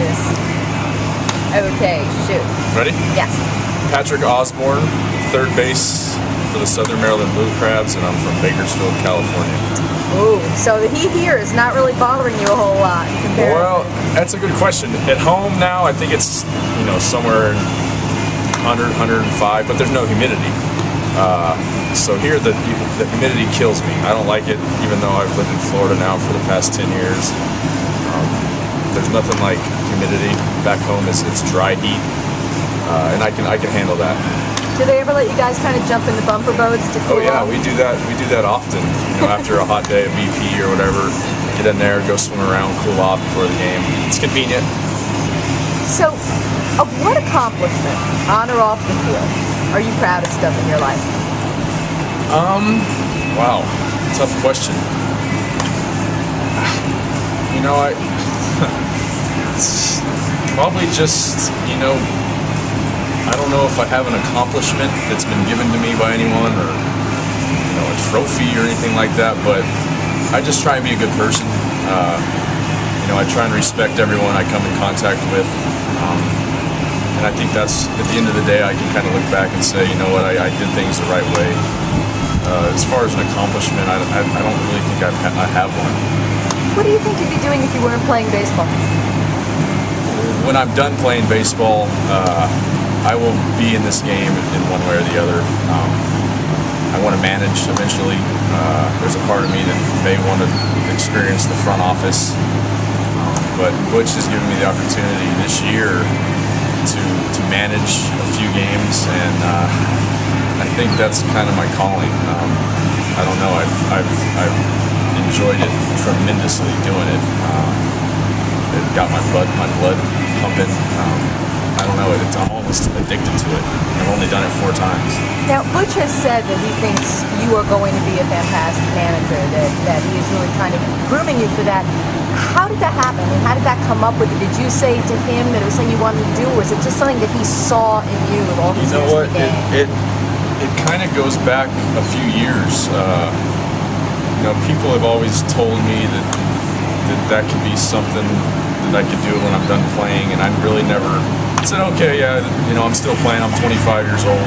this. Okay, shoot. Ready? Yes. Patrick Osborne, third base for the Southern Maryland Blue Crabs, and I'm from Bakersfield, California. Ooh, so the heat here is not really bothering you a whole lot. Well, that's a good question. At home now, I think it's somewhere 100, 105, but there's no humidity. So here the humidity kills me. I don't like it, even though I've lived in Florida now for the past 10 years. There's nothing like humidity. Back home it's dry heat, and I can handle that. Do they ever let you guys kind of jump in the bumper boats to cool Oh yeah, off? we do that. We do that often. After a hot day of BP or whatever, get in there, go swim around, cool off before the game. It's convenient. So, of what accomplishment, on or off the field, are you proudest of in your life? Wow, tough question. It's probably just, I don't know if I have an accomplishment that's been given to me by anyone, or a trophy or anything like that, but I just try and be a good person. I try and respect everyone I come in contact with, and I think that's, at the end of the day, I can kind of look back and say, you know what, I did things the right way. As far as an accomplishment, I don't really think I have one. What do you think you'd be doing if you weren't playing baseball? When I'm done playing baseball, I will be in this game in one way or the other. I want to manage eventually. There's a part of me that may want to experience the front office, but Butch has given me the opportunity this year to manage a few games, and I think that's kind of my calling. I don't know. I've enjoyed it tremendously doing it. It got my blood pumping. I don't know, I'm almost addicted to it. I've only done it 4 times. Now, Butch has said that he thinks you are going to be a fantastic manager, that he is really kind of grooming you for that. How did that happen? I mean, how did that come up with you? Did you say to him that it was something you wanted to do, or was it just something that he saw in you with all his years in the game? It kind of goes back a few years. People have always told me that could be something that I could do when I'm done playing, and I really never said, okay, yeah, I'm still playing, I'm 25 years old,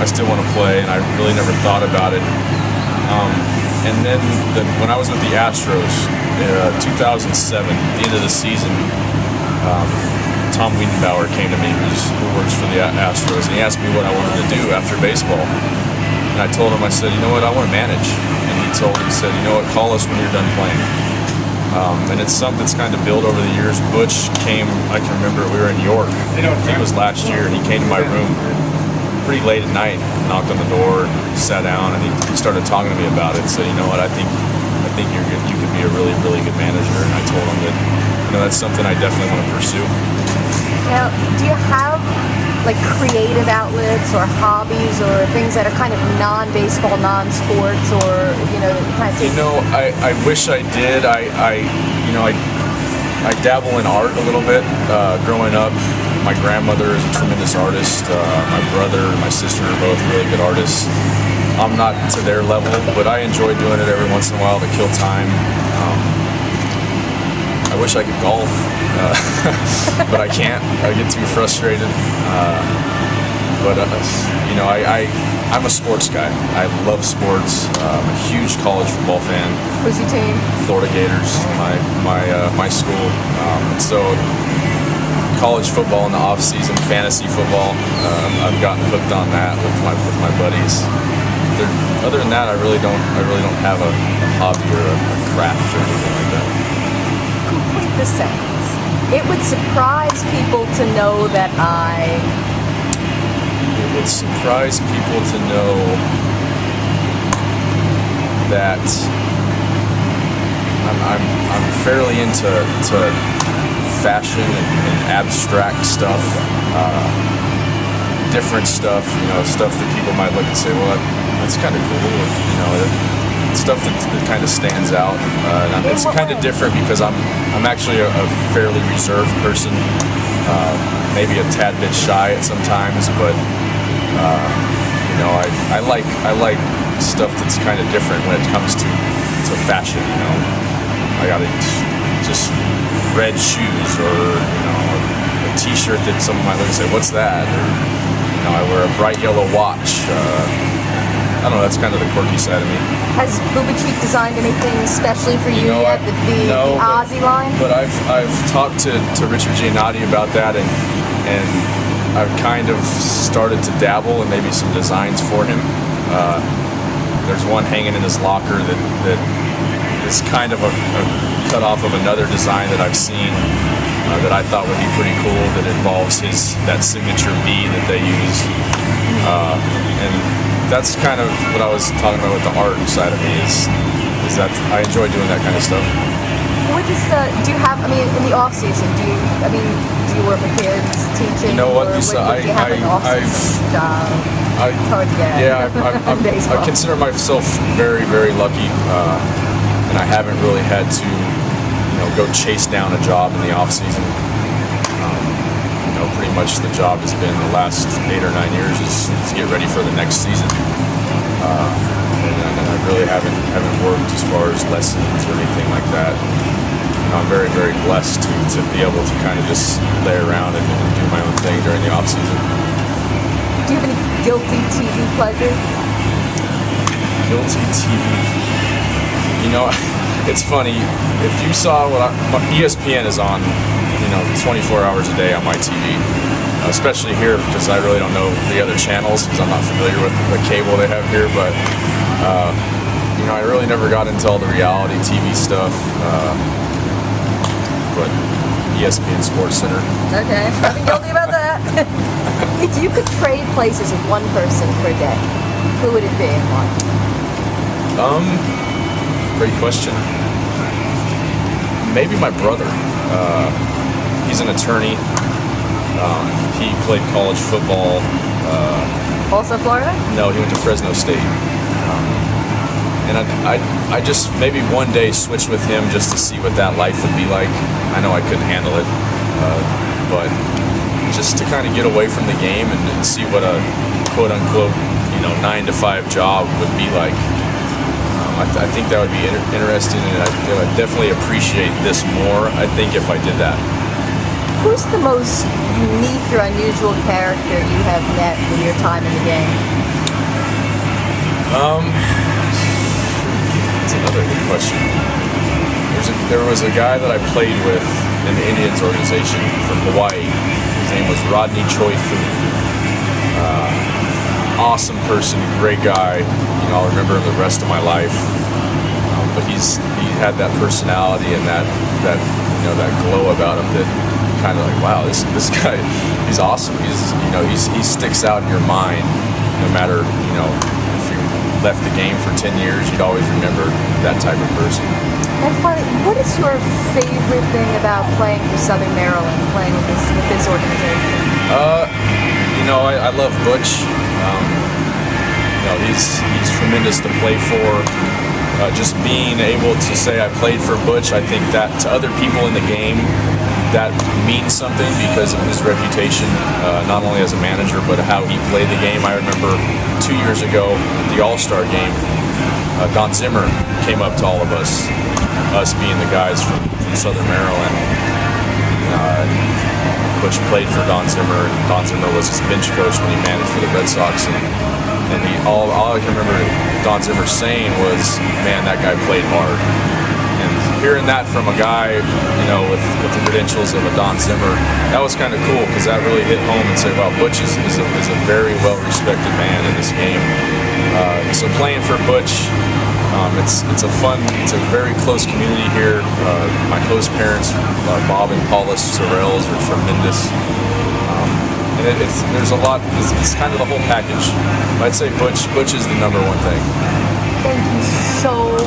I still want to play, and I really never thought about it. And then when I was with the Astros, 2007, at the end of the season, Tom Wiedenbauer came to me, who works for the Astros, and he asked me what I wanted to do after baseball. And I told him, I said, you know what, I want to manage. And he said, you know what, call us when you're done playing. And it's something that's kind of built over the years. Butch came, I can remember, we were in York, I think it was last year, and he came to my room pretty late at night, knocked on the door, sat down, and he started talking to me about it. Said, you know what, I think you're good. You could be a really, really good manager. And I told him that, that's something I definitely want to pursue. Now, do you have like creative outlets or hobbies or things that are kind of non-baseball, non-sports, or kind of? I wish I did. I dabble in art a little bit. Growing up, my grandmother is a tremendous artist. My brother and my sister are both really good artists. I'm not to their level, but I enjoy doing it every once in a while to kill time. I wish I could golf, but I can't. I get too frustrated. I'm a sports guy. I love sports. I'm a huge college football fan. Who's your team? Florida Gators, my school. So college football in the off season, fantasy football. I've gotten hooked on that with my buddies. Other than that, I really don't have a hobby or a craft or anything like that. Complete the sentence. It would surprise people to know that It would surprise people to know that I'm fairly into fashion and abstract stuff, different stuff. Stuff that people might look and say, well, that's kind of cool. Stuff that kind of stands out. It's kind of different because I'm actually a fairly reserved person, maybe a tad bit shy at some times, but I like stuff that's kind of different when it comes to fashion. I got just red shoes or a T-shirt that someone might look and say, "What's that?" Or, you know, I wear a bright yellow watch. I don't know. That's kind of the quirky side of me. Has Bubachik designed anything especially for you, know, yet? The Ozzy line? But I've talked to Richard Giannotti about that, and I've kind of started to dabble in maybe some designs for him. There's one hanging in his locker that is kind of a cut off of another design that I've seen that I thought would be pretty cool, that involves that signature B that they use, and that's kind of what I was talking about with the art side of me, is that I enjoy doing that kind of stuff. What is do you have, I mean, in the off season, do you work with kids, teaching? You know what, or Lisa, do you have an off-season job? It's hard to get. Yeah, I consider myself very, very lucky, and I haven't really had to, go chase down a job in the off season. Pretty much the job has been the last 8 or 9 years is get ready for the next season, and I really haven't worked as far as lessons or anything like that. I'm very, very blessed to be able to kind of just lay around and do my own thing during the off season. Do you have any guilty TV pleasure? Guilty TV. It's funny, if you saw ESPN is on 24 hours a day on my TV, especially here, because I really don't know the other channels because I'm not familiar with the cable they have here, but I really never got into all the reality TV stuff, but ESPN Sports Center. Okay, nothing guilty about that. If you could trade places with one person for a day, who would it be and why? Great question. Maybe my brother. He's an attorney. He played college football. Also Florida? No, he went to Fresno State. And I just maybe one day switch with him just to see what that life would be like. I know I couldn't handle it, but just to kind of get away from the game and see what a quote-unquote 9-to-5 job would be like. I think that would be interesting, and I would definitely appreciate this more, I think, if I did that. Who's the most unique or unusual character you have met in your time in the game? That's another good question. There was a guy that I played with in the Indians organization from Hawaii. His name was Rodney Choi Fu. Awesome person, great guy. I'll remember him the rest of my life. But he had that personality and that glow about him that kind of like, wow, this guy, he's awesome. He sticks out in your mind, no matter if you left the game for 10 years, you'd always remember that type of person. And finally, what is your favorite thing about playing for Southern Maryland, playing with this organization? I love Butch. He's tremendous to play for. Just being able to say I played for Butch, I think that to other people in the game, that means something because of his reputation, not only as a manager, but how he played the game. I remember 2 years ago at the All-Star game, Don Zimmer came up to all of us being the guys from Southern Maryland. Butch played for Don Zimmer, and Don Zimmer was his bench coach when he managed for the Red Sox. And all I can remember Don Zimmer saying was, "Man, that guy played hard." And hearing that from a guy, with the credentials of a Don Zimmer, that was kind of cool because that really hit home and said, "Wow, Butch is a very well-respected man in this game." So playing for Butch, it's a very close community here. My host parents, Bob and Paula Sorrells, are tremendous. And there's a lot, it's kind of the whole package. I'd say Butch is the #1 thing. Thank you so